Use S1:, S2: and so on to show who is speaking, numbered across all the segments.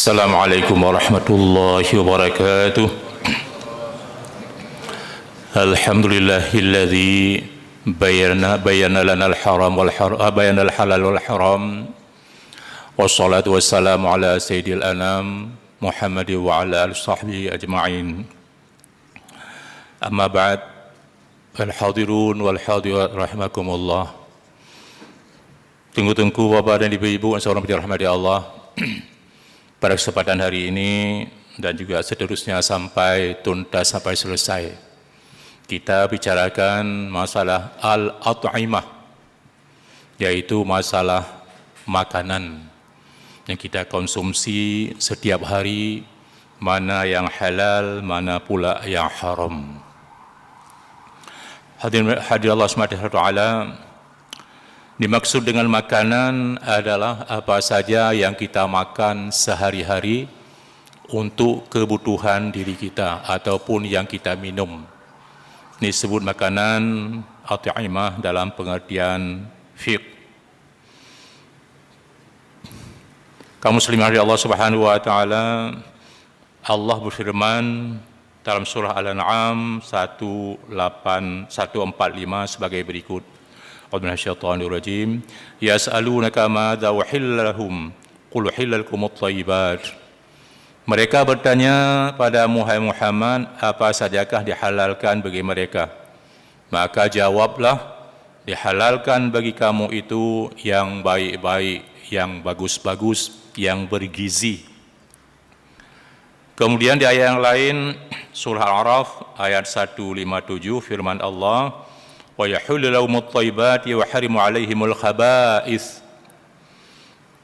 S1: Assalamualaikum warahmatullahi wabarakatuh. Alhamdulillahilladzi bayyana lana al-haram wal bayyana al-halal wal haram. Wassalatu wassalamu ala sayyidil anam Muhammad wa ala alihi sahbihi ajma'in. Amma ba'd. Al-hadirun wal hadirat rahimakumullah. Tunggu-tunggu Bapak dan Ibu-ibu yang seorang dirahmati Allah. Pada kesempatan hari ini dan juga seterusnya sampai tuntas, sampai selesai, kita bicarakan masalah al-at'imah, yaitu masalah makanan yang kita konsumsi setiap hari, mana yang halal, mana pula yang haram. Hadir Allah SWT, dimaksud dengan makanan adalah apa saja yang kita makan sehari-hari untuk kebutuhan diri kita ataupun yang kita minum. Ini disebut makanan at'imah dalam pengertian fiqh. Kaum muslimin Allah Subhanahu wa taala, Allah berfirman dalam surah Al-An'am 145 sebagai berikut. Minasyaitonirrajim. Yas'alunaka madza uhilla lahum qul uhilla lakumut thayyibat. Mereka bertanya pada Muhammad, apa sajakah dihalalkan bagi mereka? Maka jawablah, dihalalkan bagi kamu itu yang baik-baik, yang bagus-bagus, yang bergizi. Kemudian di ayat yang lain, surah Al-A'raf ayat 157, firman Allah, wa yahullu lahumut thayyibati wa harimu alaihimul khaba'ith.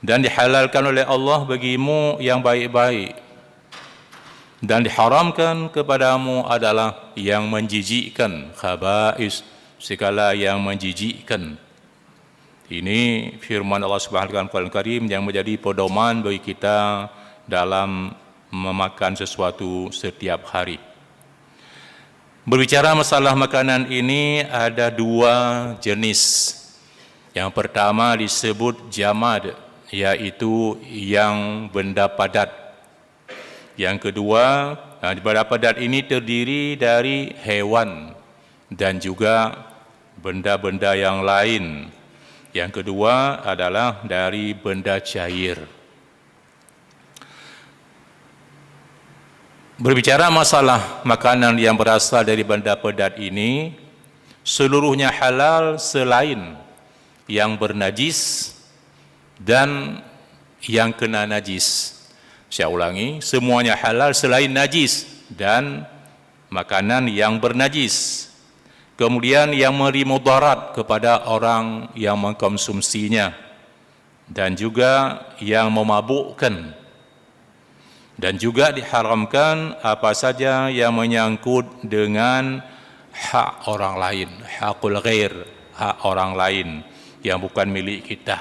S1: Dan dihalalkan oleh Allah bagimu yang baik-baik, dan diharamkan kepadamu adalah yang menjijikkan, khaba'ith, segala yang menjijikkan. Ini firman Allah Subhanahu wa taala Karim yang menjadi pedoman bagi kita dalam memakan sesuatu setiap hari. Berbicara masalah makanan ini ada dua jenis. Yang pertama disebut jamad, yaitu yang benda padat. Yang kedua, benda padat ini terdiri dari hewan dan juga benda-benda yang lain. Yang kedua adalah dari benda cair. Berbicara masalah makanan yang berasal dari benda padat ini, seluruhnya halal selain yang bernajis dan yang kena najis. Saya ulangi, semuanya halal selain najis dan makanan yang bernajis. Kemudian yang memberi mudarat kepada orang yang mengkonsumsinya, dan juga yang memabukkan. Dan juga diharamkan apa saja yang menyangkut dengan hak orang lain, hakul ghair, hak orang lain yang bukan milik kita.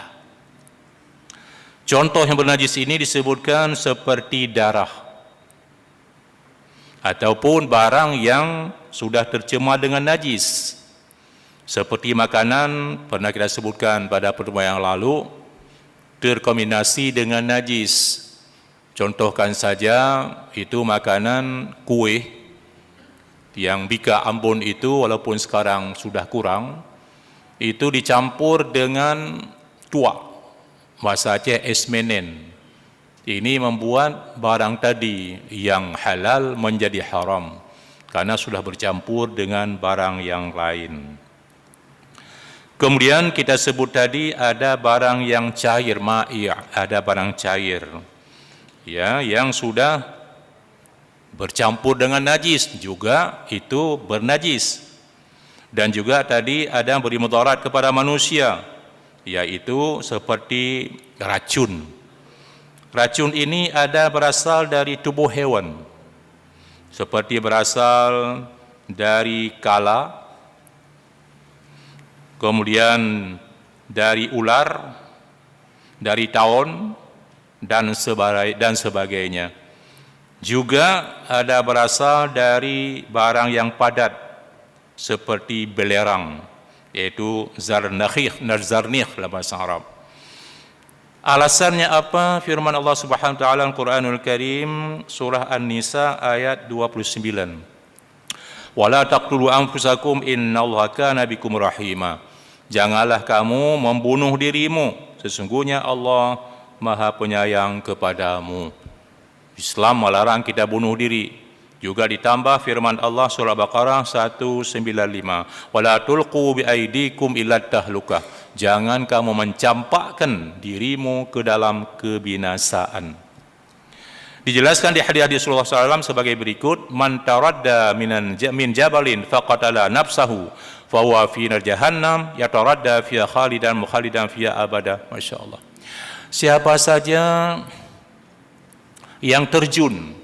S1: Contoh yang bernajis ini disebutkan seperti darah ataupun barang yang sudah tercemar dengan najis. Seperti makanan, pernah kita sebutkan pada pertemuan yang lalu, terkombinasi dengan najis. Contohkan saja, itu makanan kuih yang bika Ambon itu, walaupun sekarang sudah kurang, itu dicampur dengan tuak, bahasa Aceh esmenen. Ini membuat barang tadi yang halal menjadi haram, karena sudah bercampur dengan barang yang lain. Kemudian kita sebut tadi ada barang yang cair, ma'i', ada barang cair, ya, yang sudah bercampur dengan najis, juga itu bernajis. Dan juga tadi ada yang beri mudarat kepada manusia, yaitu seperti racun. Racun ini ada berasal dari tubuh hewan, seperti berasal dari kala, kemudian dari ular, dari tawon, dan sebagainya. Juga ada berasal dari barang yang padat seperti belerang, yaitu zarnikh dalam bahasa Arab. Alasannya apa? Firman Allah Subhanahu wa taala Al-Qur'anul Karim surah An-Nisa ayat 29. Wala taqtulu anfusakum innallaha kana bikum rahima. Janganlah kamu membunuh dirimu, sesungguhnya Allah Maha Penyayang kepadamu. Islam melarang kita bunuh diri. Juga ditambah firman Allah surah Baqarah 195. Wala tulqu biaidikum ila tahlukah. Jangan kamu mencampakkan dirimu ke dalam kebinasaan. Dijelaskan di hadis Rasulullah SAW sebagai berikut: Man taradda min jabalin faqatala nafsahu fahuwa fi nar jahannam yataradda fiha khalidan mukhalidan fiha abada. Masya Allah. Siapa saja yang terjun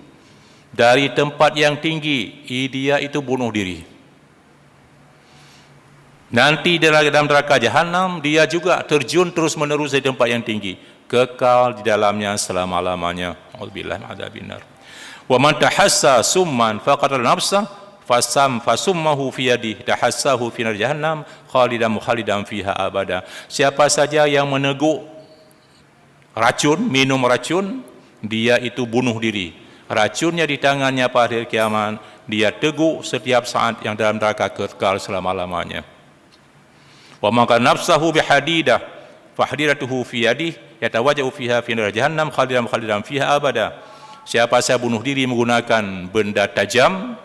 S1: dari tempat yang tinggi, dia itu bunuh diri. Nanti dalam neraka jahanam, dia juga terjun terus menerus dari tempat yang tinggi, kekal di dalamnya selama-lamanya. A'udzubillahi min adzabinnar. Wa man tahassa summan faqatala nafsa fasummahu fi yadihi tahassahu fi nar jahannam khalidan mukhalidan fiha abada. Siapa saja yang meneguk racun, minum racun, dia itu bunuh diri. Racunnya di tangannya pada hari kiamat, dia teguk setiap saat yang dalam neraka kekal selama-lamanya. Wa man kana nafsahu bihadidah fahdidatuhu fi yadihi yatawajja'u fiha fi nar jahannam khalidan fiha abada. Siapa saja bunuh diri menggunakan benda tajam,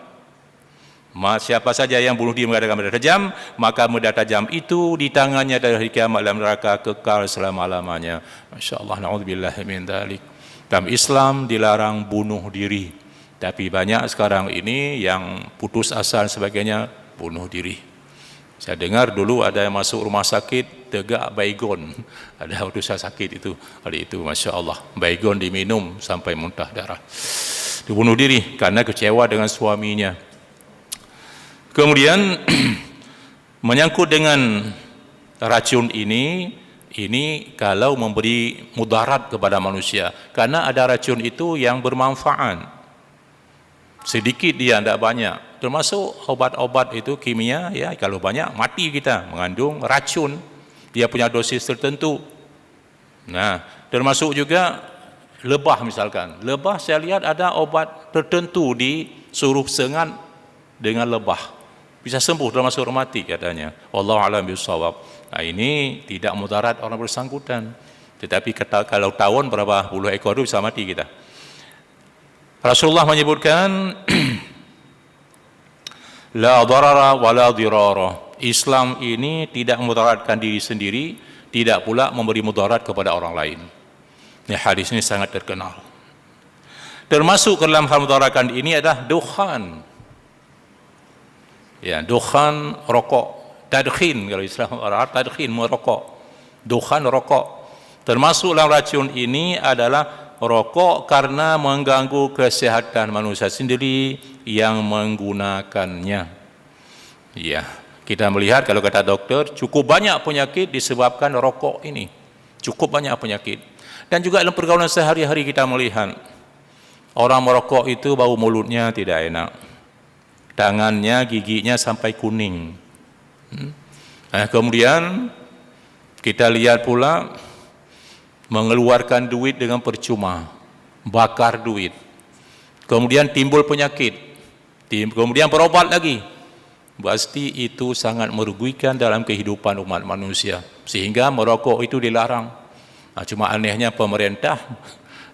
S1: siapa saja yang bunuh diri menggunakan benda tajam, maka benda tajam itu di tangannya dari hari kiamat dalam neraka kekal selama-lamanya. Masyaallah, naudzubillahi min dzalik. Dalam Islam dilarang bunuh diri, tapi banyak sekarang ini yang putus asa dan sebagainya bunuh diri. Saya dengar dulu ada yang masuk rumah sakit tegak baygon, ada waktu saya sakit itu, hari itu Masya Allah, baygon diminum sampai muntah darah, dibunuh diri karena kecewa dengan suaminya. Kemudian menyangkut dengan racun ini kalau memberi mudarat kepada manusia, karena ada racun itu yang bermanfaat, sedikit dia tidak banyak. Termasuk obat-obat itu kimia, ya kalau banyak mati kita, mengandung racun, dia punya dosis tertentu. Nah, termasuk juga lebah misalkan. Lebah saya lihat ada obat tertentu disuruh sengat dengan lebah, bisa sembuh termasuk rematik katanya. Wallahu a'lam bishawab. Nah, ini tidak mudarat orang bersangkutan. Tetapi kalau tawon berapa puluh ekor itu bisa mati kita. Rasulullah menyebutkan la darara wa la dirara. Islam ini tidak memudaratkan diri sendiri, tidak pula memberi mudarat kepada orang lain. Ini hadis ini sangat terkenal. Termasuk ke dalam hal mudaratkan ini adalah dukhan. Ya, dukhan rokok, tadkhin kalau Islam tadkhin merokok. Dukhan rokok. Termasuk dalam racun ini adalah rokok karena mengganggu kesehatan manusia sendiri yang menggunakannya. Ya, kita melihat kalau kata dokter cukup banyak penyakit disebabkan rokok ini. Cukup banyak penyakit. Dan juga dalam pergaulan sehari-hari kita melihat orang merokok itu bau mulutnya tidak enak. Tangannya, giginya sampai kuning. Kemudian kita lihat pula mengeluarkan duit dengan percuma, bakar duit, kemudian timbul penyakit, kemudian berobat lagi. Pasti itu sangat merugikan dalam kehidupan umat manusia, sehingga merokok itu dilarang. Nah, cuma anehnya pemerintah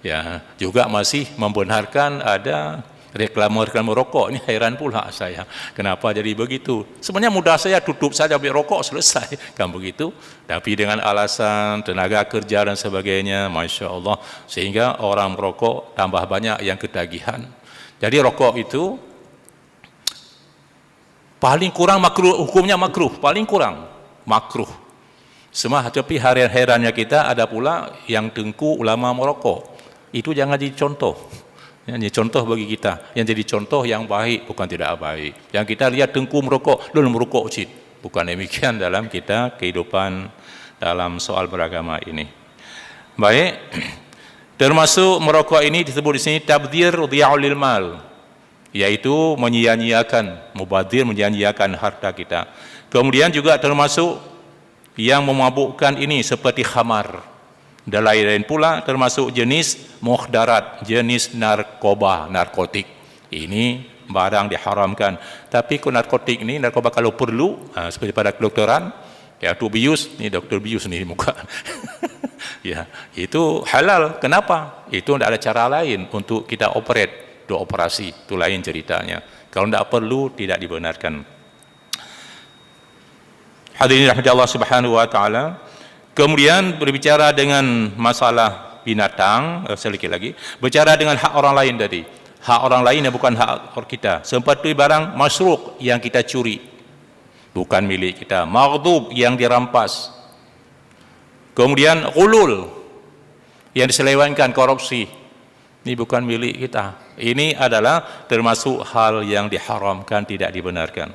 S1: ya juga masih membenarkan ada reklame rokok. Ini heran pula saya, kenapa jadi begitu? Sebenarnya mudah saya tutup saja beli rokok selesai, kan begitu? Tapi dengan alasan tenaga kerja dan sebagainya, Masya Allah, sehingga orang merokok tambah banyak yang ketagihan. Jadi rokok itu paling kurang makruh, hukumnya makruh, paling kurang makruh. Semua, tapi herannya kita ada pula yang tengku ulama merokok. Itu jangan jadi contoh. Yang contoh bagi kita, yang jadi contoh yang baik, bukan tidak baik. Yang kita lihat tengku merokok, lalu merokok cid. Bukan demikian dalam kita kehidupan dalam soal beragama ini. Baik, termasuk merokok ini disebut di sini tabdzir dhiya'ul lil mal, yaitu menyia-nyiakan, mubadir, menyia-nyiakan harta kita. Kemudian juga termasuk yang memabukkan ini seperti khamar. Dan lain-lain pula termasuk jenis mukhdarat, jenis narkoba, narkotik. Ini barang diharamkan. Tapi narkotik ni, narkoba kalau perlu, seperti pada kedokteran, ya to bius, ni doktor bius ni muka. Ya, itu halal. Kenapa? Itu tidak ada cara lain untuk kita operate, untuk operasi. Itu lain ceritanya. Kalau tidak perlu, tidak dibenarkan. Hadirin rahmati Allah Subhanahu wa taala. Kemudian berbicara dengan masalah binatang, sedikit lagi, berbicara dengan hak orang lain tadi. Hak orang lain yang bukan hak kita. Seperti barang masruk yang kita curi, bukan milik kita. Maghdub yang dirampas. Kemudian ghulul yang diselewengkan, korupsi. Ini bukan milik kita. Ini adalah termasuk hal yang diharamkan, tidak dibenarkan.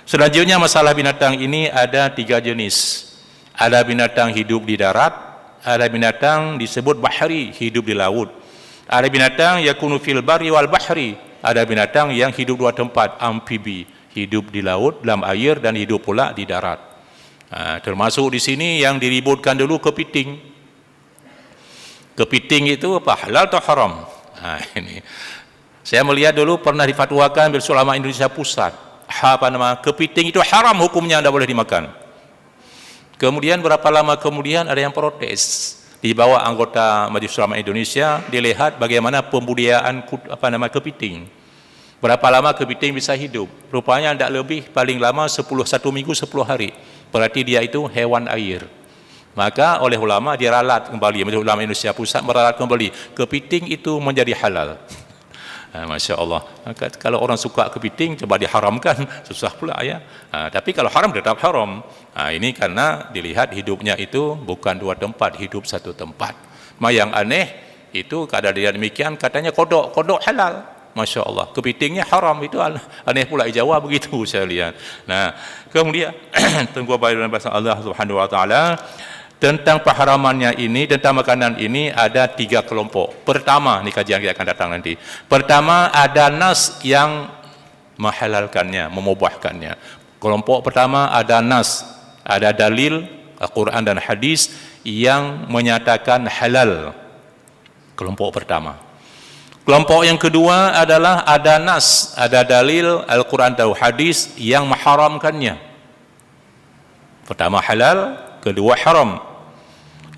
S1: Selanjutnya masalah binatang ini ada 3 jenis. Ada binatang hidup di darat, ada binatang disebut bahri, hidup di laut. Ada binatang yakunu fil barri wal bahri, ada binatang yang hidup 2 tempat, amfibi, hidup di laut, dalam air, dan hidup pula di darat. Termasuk di sini yang diributkan dulu kepiting. Kepiting itu apa? Halal atau haram? Ini saya melihat dulu pernah difatwakan oleh ulama Indonesia Pusat. Kepiting itu haram hukumnya, tidak boleh dimakan. Kemudian berapa lama kemudian ada yang protes, dibawa anggota Majelis Ulama Indonesia, dilihat bagaimana pembudidayaan kepiting. Berapa lama kepiting bisa hidup? Rupanya tidak lebih, paling lama 1 minggu 10 hari. Berarti dia itu hewan air. Maka oleh ulama diralat kembali, Majelis Ulama Indonesia Pusat meralat kembali, kepiting itu menjadi halal. Masya Allah. Maka kalau orang suka kepiting, coba diharamkan, susah pula ya. Tapi kalau haram tetap haram. Ini karena dilihat hidupnya itu bukan 2 tempat, hidup 1 tempat. Yang aneh itu keadaan dia demikian, katanya kodok halal. Masya Allah. Kepitingnya haram, itu aneh pula di Jawa begitu saya lihat. Nah, kemudian tunggu dalam bahasa Allah Subhanahu wa taala tentang pengharamannya ini, tentang makanan ini ada 3 kelompok. Pertama, ini kajian kita akan datang nanti. Pertama, ada nas yang menghalalkannya, memubahkannya. Kelompok pertama ada nas, ada dalil Al-Quran dan hadis yang menyatakan halal. Kelompok pertama. Kelompok yang kedua adalah ada nas, ada dalil Al-Quran dan hadis yang mengharamkannya. Pertama halal, kedua haram.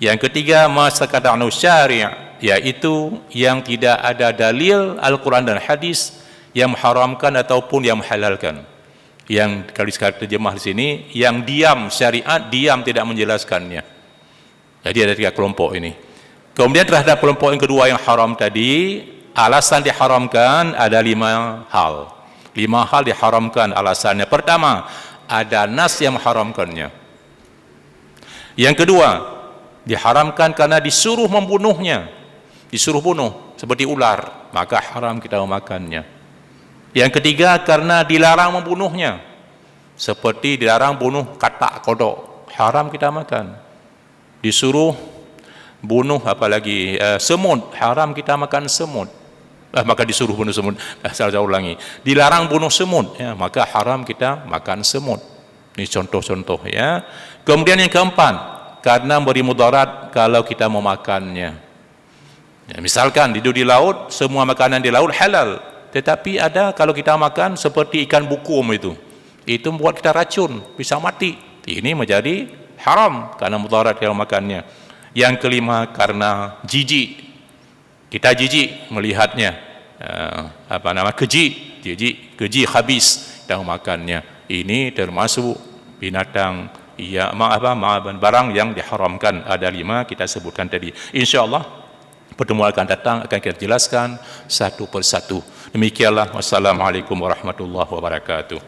S1: Yang ketiga masakata'nu syari', yaitu yang tidak ada dalil Al-Quran dan hadis yang mengharamkan ataupun yang menghalalkan. Yang kalau sekarang terjemah di sini, yang diam syariat, diam tidak menjelaskannya. Jadi ada 3 kelompok ini. Kemudian terhadap kelompok yang kedua yang haram tadi, alasan diharamkan ada 5 hal. 5 hal diharamkan alasannya. Pertama, ada nas yang mengharamkannya. Yang kedua, diharamkan karena disuruh membunuhnya, disuruh bunuh seperti ular, maka haram kita memakannya. Yang ketiga, karena dilarang membunuhnya, seperti dilarang bunuh katak, kodok, haram kita makan. Disuruh bunuh apalagi semut, haram kita makan semut. Maka disuruh bunuh semut, saya ulangi, dilarang bunuh semut, ya, maka haram kita makan semut. Ini contoh-contoh ya. Kemudian yang keempat, karena beri mudarat kalau kita memakannya. Ya, misalkan hidup di laut, semua makanan di laut halal, tetapi ada kalau kita makan seperti ikan bukum itu membuat kita racun, bisa mati. Ini menjadi haram karena mudarat kalau makannya. Yang kelima, karena jijik, kita jijik melihatnya, keji habis kita makannya. Ini termasuk binatang barang yang diharamkan. Ada 5 kita sebutkan tadi. InsyaAllah pertemuan akan datang akan kita jelaskan satu persatu. Demikianlah. Wassalamualaikum warahmatullahi wabarakatuh.